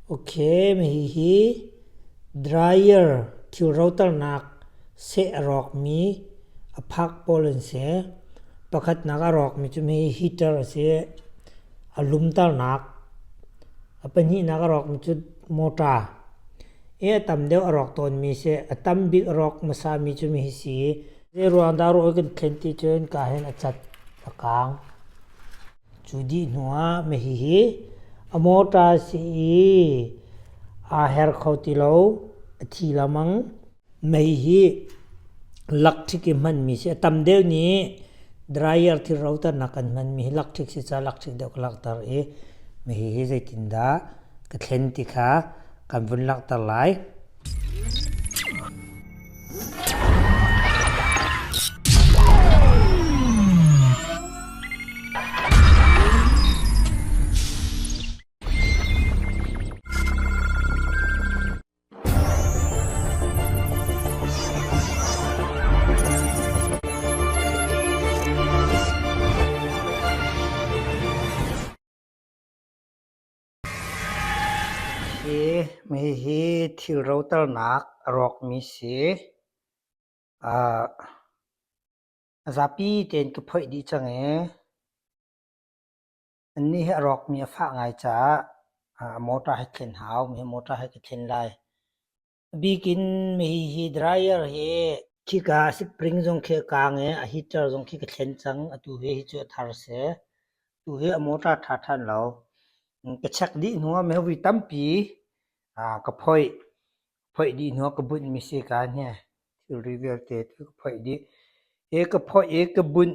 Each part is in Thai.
โอเคมีฮี dryer ที่เราตระหนักเสรอกมีอพักโปลนเสประคัดนักอรอกมีจะมี heater เสอลุมตระหนักเป็นนี้นักอรอกมีจุดมอเตอร์ตำเดียวอรอกตนมีเสตำบิกอรอกมาสามีจะมีสีเรวางดารุกันเข็นที่เจนกาเห็นจัดตะกางจุดีนัวมีฮีอมอเตอร์สีaher khawtilo athilamang mai hi electric man mi se tamdeu ni dryer thi router nakan man mi electric si cha electric de klak tar e mai hi zaitinda ka thlen ti kha kan vun lak tar laiมีฮีที่เราตระหนักรอกมีสีจะปีเต็นก็พอดีจังอันนี้รอกมีฝากไงจ้ามอเตอร์ให้เข็นหาวมีมอเตอร์ให้เข็นลายบีกินมีฮีดรายเออร์เฮที่กาสปริงจงเคกางฮีเตอร์จงเคเข็นจังตูเฮจุดทาร์เสตูเฮมอเตอร์ทันเราก็ชักดีหัวไม่วิตัมปีก็พอยดีหัวก็บุญมีสิการเนี่ยที่รีวิวเตก็พอยดีก็พอยก็บุญ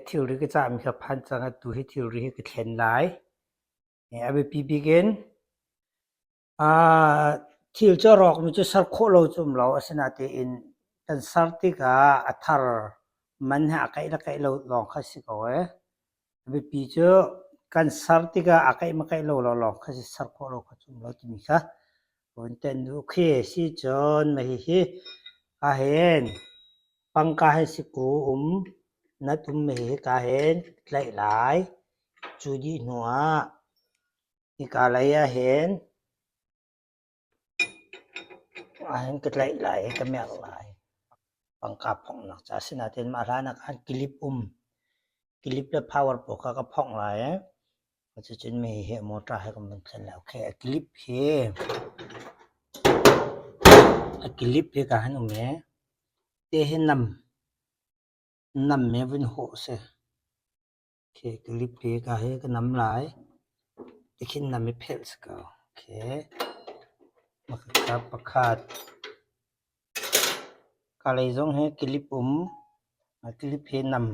ที่รีก็จะมีกับพันจังตัวที่รีก็เข็นหลายเอาไปปีบิกินที่จะรอกมีจะสักโคเราจุ่มเราสนาเตอินกันสักที่ก็อัฐารมันหาไกลละไกลเราลองคัดสิเอาเอาไปปีจะกันสักที่ก็อาไกลมาไกลเราลองคัดสิสักโคเราคัดจุ่มเราที่มีค่ะวันเต็นดูเคสิจนไม่ฮีกาเห็นปังกาเห็นสิกูนัดไม่ฮีกาเห็นหลายจุดีหนัวอีกอะไรเห็นเห็นก็หลายก็ไม่หลายปังกาพ่องนักจากสินาเต็นมาร้านนักอันกิลิปกิลิปและ power ปกก็พ่องหลายก็จะจนไม่ฮีมอเตอร์ให้กำลังเสร็จแล้วแค่กิลิปเฮกิลิปเฮกันหนูแม่เตะให้นำแม่วินโหเสโอเคกิลิปเฮกันให้ก็นำหลายเตะขึ้นนำไม่เพลสก็โอเคมาครับประคาดกาเลยจงให้กิลิปกิลิปเฮนำ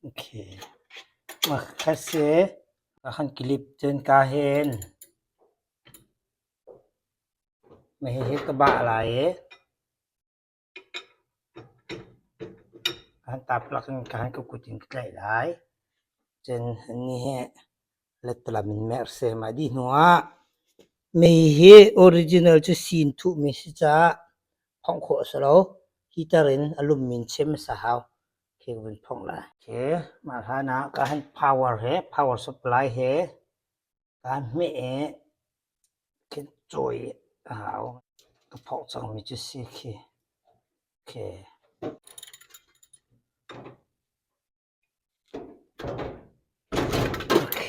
โอเคมาคัดเสขันกิลิปเจนกาเห็นไม่ให้กระบะอะไรการตับหลักการก็กุจิงใกล้หลายจนนี้เล็ดตละมันแมร์เซมาดีนัวไม่ให้ออริจินัลจะซีนทุมิสิจ้าพ่องโคสโลฮีเตอร์อลูมิเนียมสาวเกี่ยวกับพ่องละโอเคมาทานะการ power เฮ power supply เฮการไม่เข็นจอยก็พอจังมีจุดสีโอเคโอเค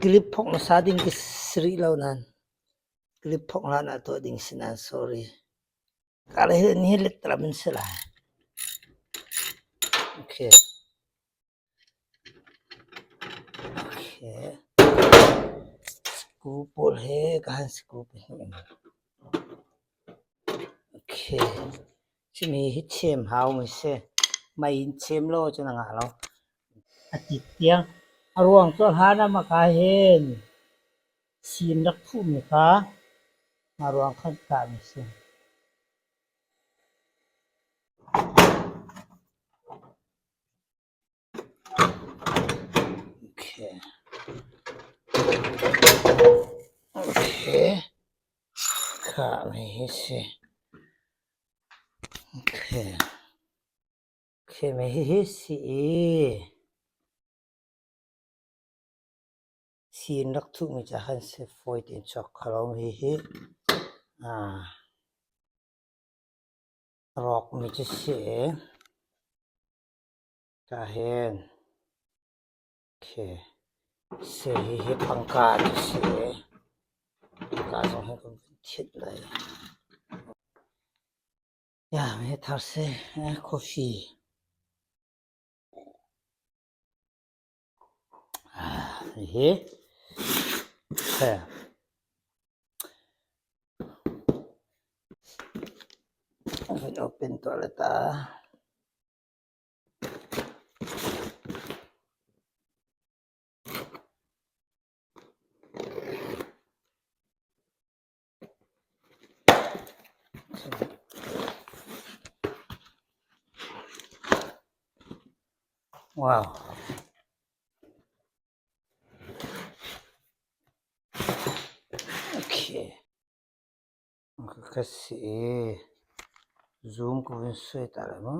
คลิปพกมาซาดิ้งกิสรีเหล่านั้นคลิปพกร้านตัวดิ้งสินะ sorry การเห็นนี่เล็ดตระมันสลายโอเคสกูปอลเฮกันสกูปโอเคที่มีฮิตเชมเฮาไม่ใช่ไม่เชมโลจนงาเราอาทิตย์เตียงรวงตัวหานะมากาเห็นซีนรักผู้มีค่ะมารวงขั้นการสิโอเคค่ะไม่ใช่ โอเคไม่ให้สีนักทุกมีจะหันเสฟอยตินช็อกคลองให้รอกมีจะเสียจะเห็นโอเคเสียให้พังกาจะเสียกาจะให้คนทิดเลยอย่าไม่ทักเสียกาแฟเฮ้open toilet wow okay kasi zoom ko yung sweet alam mo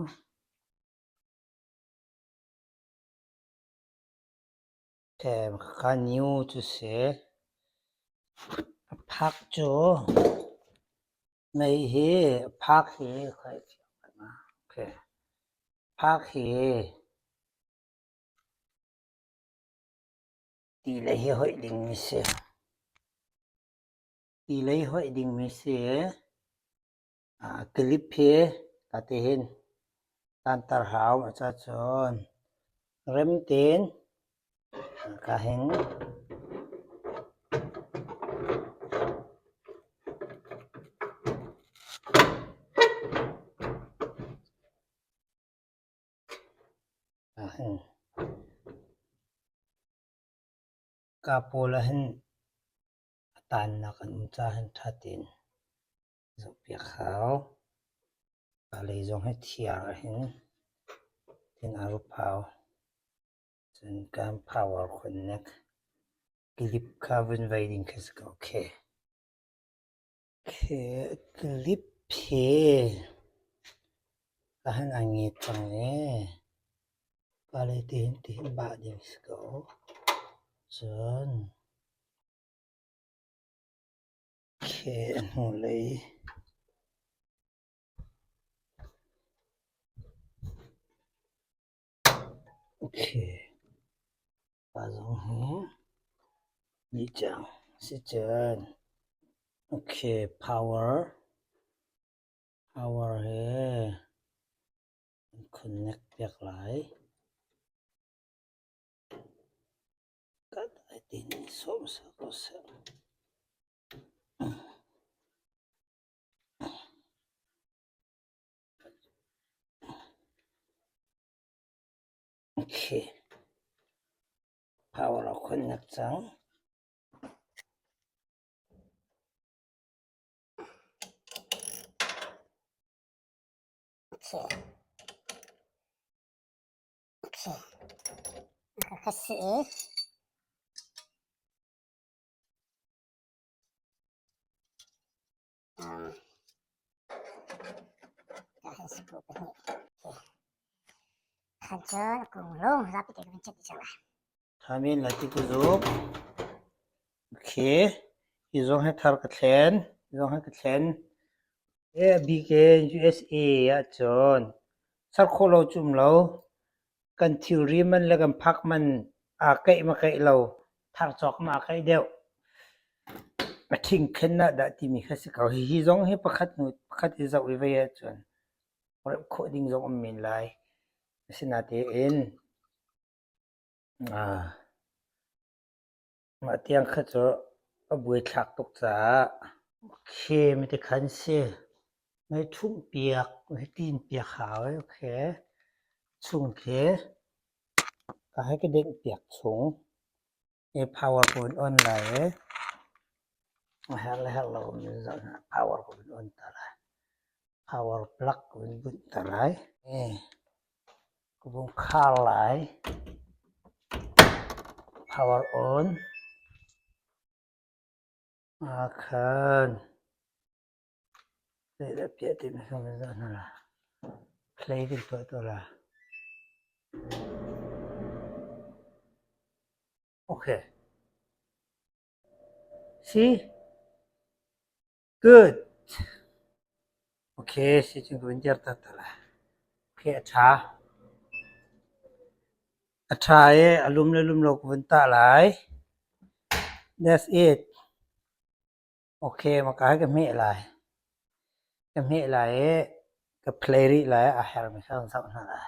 okay makaka-new to say พักจูไม่เฮพักเฮค่อยนะโอเคพักเฮตีเลยเฮห้อยดิ่งมิเสตีเลยห้อยดิ่งมิเสคลิปเฮตาเตเห็นตันตรหาวมาจัดจนเริ่มเต้นก็เห็นกาโปละเห็นตันนักอุจาหันทัดดินจบเปียกขาวก็เลยจงให้เทียร์เห็นเป็นอารุพาวจนการ power connect คลิป carbon wiring คือโอเคคลิปเพก็ให้อันนี้ตรงนี้ก็เลยตีนบาดอย่างสกจนโอเคหูเลยโอเคปาจงหูนี่จังสิเจนโอเค power เฮconnect เปียกหลายก็ได้ตีนส้มสักสักโอเค power connect จังโอเคก็สิจะให้สกูปไปนี่ขันเจอกุ้งลงรับไปเก็บมันจะดีจังเลยทำเป็นละที่กูรูปโอเคอีกให้ทาร์กแทนให้กระแทนBK USA อ่ะจนสักคนเราจุ่มเรากันทิวรีมันแล้วกันพักมันไก่มาไก่เราทักจอกมาไก่เดียวมาทิ้งขึ้นนะดะที่มีแค่สิเขาฮีจงให้ประคัดนุประคัดอิจาวิเวียจนเพราะโคดิ้งจงอมินไลสินาเตเอ็นมาเตียงขัดจะบวยถักตกจ้าโอเคไม่ได้คันเสียไม่ทุ่มเปียกไม่ตีนเปียกขาวโอเคชุ่มเคก็ให้กระเด็กเปียกสูงpower point on ไหลแล้วเรามีจะ power point on ตะไล power plug บุญตะไลก็บุญค่าไหล power on อาคารเดี๋ยวเปียกที่ไม่เข้ามาได้นั่นล่ะ play กันตัวละโอเค see good โอเคสิจึงเป็นเจอตัวละโอเคअच्छा है alum lok venta lai that's it โอเคมาก็ให้กับเมlaiกับเมlaiกับ play ริlai อ่ะให้เราไม่เข้าสับนั่นล่ะ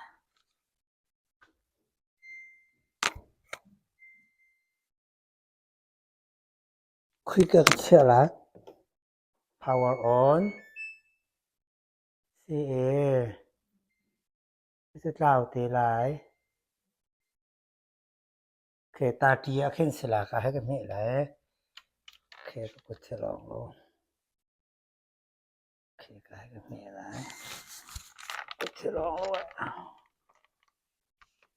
คุยกับเชื่อละ power on CA จะกล่าวตีหลายโอเคตาตีอะขึ้นสิละก็ให้กับเมหลายโอเคก็กดฉลองลงโอเคก็ให้กับเมหลายกดฉลองลง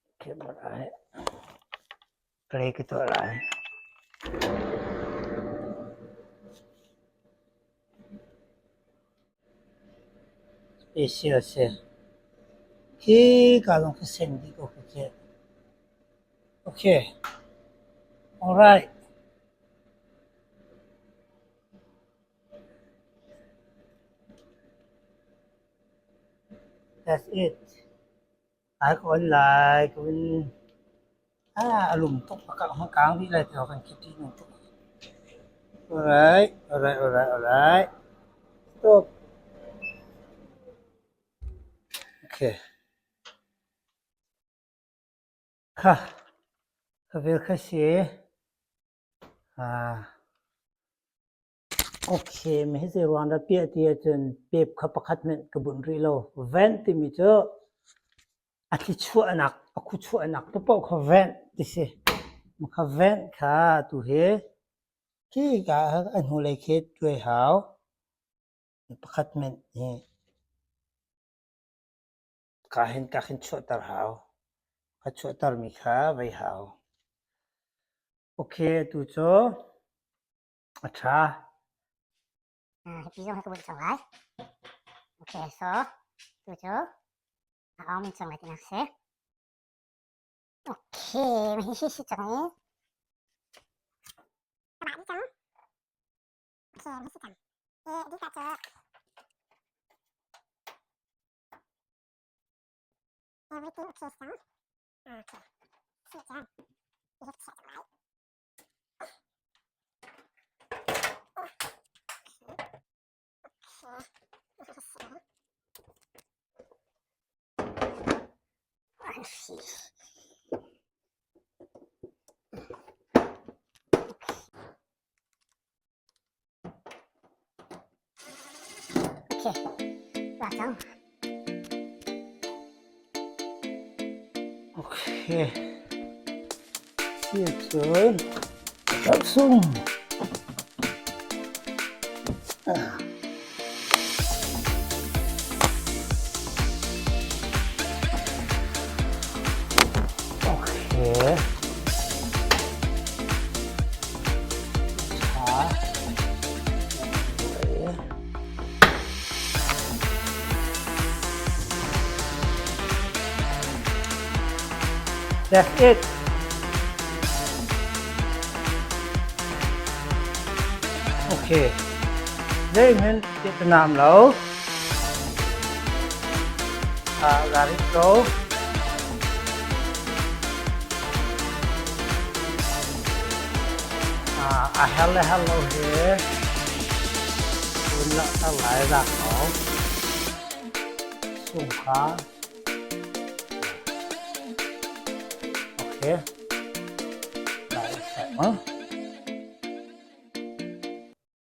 โอเคหมดแล้วเกรกตัวหลายSpecial se ki kalong ke sendi ko ke okay all right that's it ai ko like kun alum tok pakak hang kang vi lai tyo kan kiti nung tok all right stop okay ha kavel khasiโอเคไม่ให้เสียรวงระเปียเตียจนเปียบขับประคัดเมนกระบุนรีโลแวนติมิเจออาทิชั่วนักอาคุชั่วนักตัวปอกเขาแวนดิสิมันเขาแวนค่ะตัวเฮที่กะอันหูเลยคิดด้วยหาวประคัดเมนนี่กะเห็นชั่วตาหาวกะชั่วตามีค่ะไว้หาวโอเคตัวโจอาชาHippizo hay kubun chong lai. Okay, so tujo. Aom chong lai tinakse. Okay, mahihi si chong ni. Aba di chong. Okay, mahihi chong. Di ka chong. Everything okay chong. Okay. Si chong. Di ka chong lai. Okay, vào trong. Okay. Hier schön. Dazu. Okay. That's it. Okay. Đây mình Việt Nam lâu. Garit go. Hello here. Mình lại lại ra khổ. Sung khá. Okay. Lại sẽ